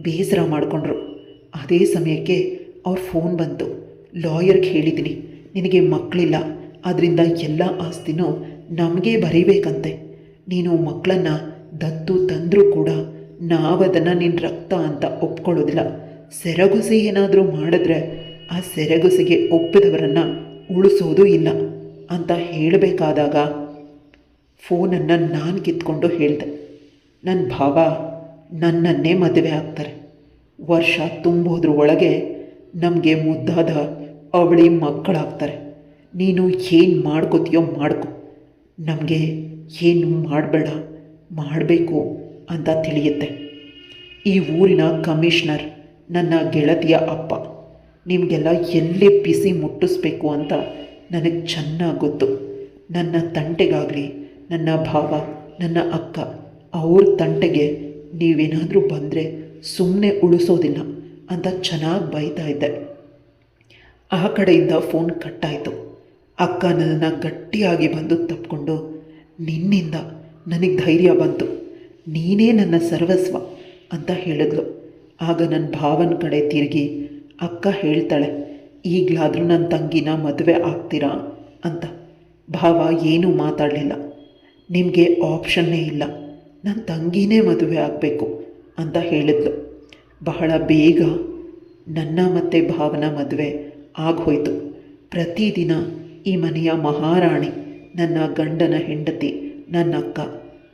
ಬೇಸರ ಮಾಡಿಕೊಂಡ್ರು. ಅದೇ ಸಮಯಕ್ಕೆ ಅವ್ರ ಫೋನ್ ಬಂತು. ಲಾಯರ್ಗೆ ಹೇಳಿದ್ದೀನಿ, ನಿನಗೆ ಮಕ್ಕಳಿಲ್ಲ, ಅದರಿಂದ ಎಲ್ಲ ಆಸ್ತಿನೂ ನಮಗೆ ಬರೀಬೇಕಂತೆ. ನೀನು ಮಕ್ಕಳನ್ನು ದತ್ತು ತಂದರೂ ಕೂಡ ನಾವದನ್ನು ನಿನ್ನ ರಕ್ತ ಅಂತ ಒಪ್ಕೊಳ್ಳೋದಿಲ್ಲ. ಸೆರಗುಸಿ ಏನಾದರೂ ಮಾಡಿದ್ರೆ ಆ ಸೆರಗುಸಿಗೆ ಒಪ್ಪಿದವರನ್ನು ಉಳಿಸೋದು ಇಲ್ಲ ಅಂತ ಹೇಳಬೇಕಾದಾಗ ಫೋನನ್ನು ನಾನು ಕಿತ್ಕೊಂಡು ಹೇಳಿದೆ, ನನ್ನ ಭಾವ ನನ್ನನ್ನೇ ಮದುವೆ ಆಗ್ತಾರೆ. ವರ್ಷ ತುಂಬೋದ್ರ ಒಳಗೆ ನಮಗೆ ಮುದ್ದಾದ ಅವಳಿ ಮಕ್ಕಳಾಗ್ತಾರೆ. ನೀನು ಏನು ಮಾಡ್ಕೋತೀಯೋ ಮಾಡ್ಕೊ, ನಮಗೆ ಏನು ಮಾಡಬೇಡ, ಮಾಡಬೇಕು ಅಂತ ತಿಳಿಯುತ್ತೆ. ಈ ಊರಿನ ಕಮಿಷನರ್ ನನ್ನ ಗೆಳತಿಯ ಅಪ್ಪ. ನಿಮಗೆಲ್ಲ ಎಲ್ಲಿ ಬಿಸಿ ಮುಟ್ಟಿಸ್ಬೇಕು ಅಂತ ನನಗೆ ಚೆನ್ನಾಗಿ ಗೊತ್ತು. ನನ್ನ ತಂಟೆಗಾಗಲಿ ನನ್ನ ಭಾವ, ನನ್ನ ಅಕ್ಕ ಅವ್ರ ತಂಟೆಗೆ ನೀವೇನಾದರೂ ಬಂದರೆ ಸುಮ್ಮನೆ ಉಳಿಸೋದಿಲ್ಲ ಅಂತ ಚೆನ್ನಾಗಿ ಬೈತಾ ಇದ್ದೆ. ಆ ಕಡೆಯಿಂದ ಫೋನ್ ಕಟ್ಟಾಯಿತು. ಅಕ್ಕ ನನ್ನನ್ನು ಗಟ್ಟಿಯಾಗಿ ಬಂದು ತಪ್ಪಿಕೊಂಡು, ನಿನ್ನಿಂದ ನನಗೆ ಧೈರ್ಯ ಬಂತು, ನೀನೇ ನನ್ನ ಸರ್ವಸ್ವ ಅಂತ ಹೇಳಿದ್ಲು. ಆಗ ನನ್ನ ಭಾವನ ಕಡೆ ತಿರುಗಿ ಅಕ್ಕ ಹೇಳ್ತಾಳೆ, ಈಗಲಾದರೂ ನನ್ನ ತಂಗಿನ ಮದುವೆ ಆಗ್ತೀರಾ ಅಂತ. ಭಾವ ಏನೂ ಮಾತಾಡಲಿಲ್ಲ. ನಿಮಗೆ ಆಪ್ಷನ್ನೇ ಇಲ್ಲ, ನನ್ನ ತಂಗಿನೇ ಮದುವೆ ಆಗಬೇಕು ಅಂತ ಹೇಳಿದ್ಲು. ಬಹಳ ಬೇಗ ನನ್ನ ಮತ್ತು ಭಾವನ ಮದುವೆ ಆಗೋಯ್ತು. ಪ್ರತಿದಿನ ಈ ಮನೆಯ ಮಹಾರಾಣಿ, ನನ್ನ ಗಂಡನ ಹೆಂಡತಿ, ನನ್ನ ಅಕ್ಕ,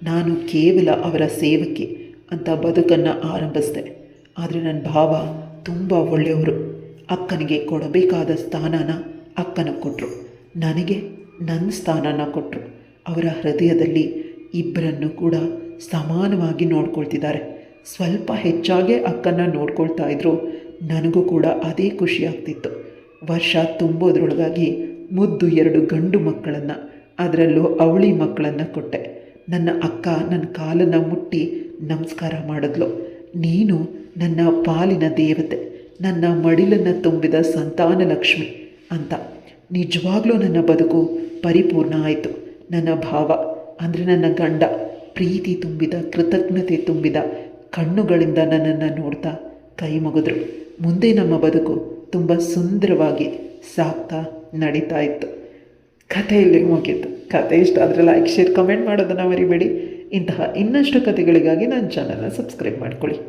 ನಾನು ಕೇವಲ ಅವರ ಸೇವಕಿ ಅಂತ ಬದುಕನ್ನು ಆರಂಭಿಸಿದೆ. ಆದರೆ ನನ್ನ ಭಾವ ತುಂಬ ಒಳ್ಳೆಯವರು. ಅಕ್ಕನಿಗೆ ಕೊಡಬೇಕಾದ ಸ್ಥಾನನ ಅಕ್ಕನ ಕೊಟ್ಟರು, ನನಗೆ ನನ್ನ ಸ್ಥಾನನ ಕೊಟ್ಟರು. ಅವರ ಹೃದಯದಲ್ಲಿ ಇಬ್ಬರನ್ನು ಕೂಡ ಸಮಾನವಾಗಿ ನೋಡ್ಕೊಳ್ತಿದ್ದಾರೆ. ಸ್ವಲ್ಪ ಹೆಚ್ಚಾಗೇ ಅಕ್ಕನ ನೋಡ್ಕೊಳ್ತಾ ಇದ್ರು. ನನಗೂ ಕೂಡ ಅದೇ ಖುಷಿ ಆಗ್ತಿತ್ತು. ವರ್ಷ ತುಂಬೋದ್ರೊಳಗಾಗಿ ಮುದ್ದು 2 ಗಂಡು ಮಕ್ಕಳನ್ನು, ಅದರಲ್ಲೂ ಅವಳಿ ಮಕ್ಕಳನ್ನು ಕೊಟ್ಟೆ. ನನ್ನ ಅಕ್ಕ ನನ್ನ ಕಾಲನ್ನು ಮುಟ್ಟಿ ನಮಸ್ಕಾರ ಮಾಡಿದ್ಲು. ನೀನು ನನ್ನ ಪಾಲಿನ ದೇವತೆ, ನನ್ನ ಮಡಿಲನ್ನು ತುಂಬಿದ ಸಂತಾನ ಲಕ್ಷ್ಮಿ ಅಂತ. ನಿಜವಾಗ್ಲೂ ನನ್ನ ಬದುಕು ಪರಿಪೂರ್ಣ ಆಯಿತು. ನನ್ನ ಭಾವ ಅಂದರೆ ನನ್ನ ಗಂಡ ಪ್ರೀತಿ ತುಂಬಿದ, ಕೃತಜ್ಞತೆ ತುಂಬಿದ ಕಣ್ಣುಗಳಿಂದ ನನ್ನನ್ನು ನೋಡ್ತಾ ಕೈ ಮುಗಿದ್ರು. ಮುಂದೆ ನಮ್ಮ ಬದುಕು ತುಂಬ ಸುಂದರವಾಗಿ ಸಾಗ್ತಾ ನಡೀತಾ ಇತ್ತು. ಕಥೆಯಲ್ಲಿ ಮುಗೀತು. ಕಥೆ ಇಷ್ಟ ಆದರೆ ಲೈಕ್, ಶೇರ್, ಕಮೆಂಟ್ ಮಾಡೋದನ್ನು ಮರಿಬೇಡಿ. ಇಂತಹ ಇನ್ನಷ್ಟು ಕಥೆಗಳಿಗಾಗಿ ನನ್ನ ಚಾನಲ್ನ ಸಬ್ಸ್ಕ್ರೈಬ್ ಮಾಡ್ಕೊಳ್ಳಿ.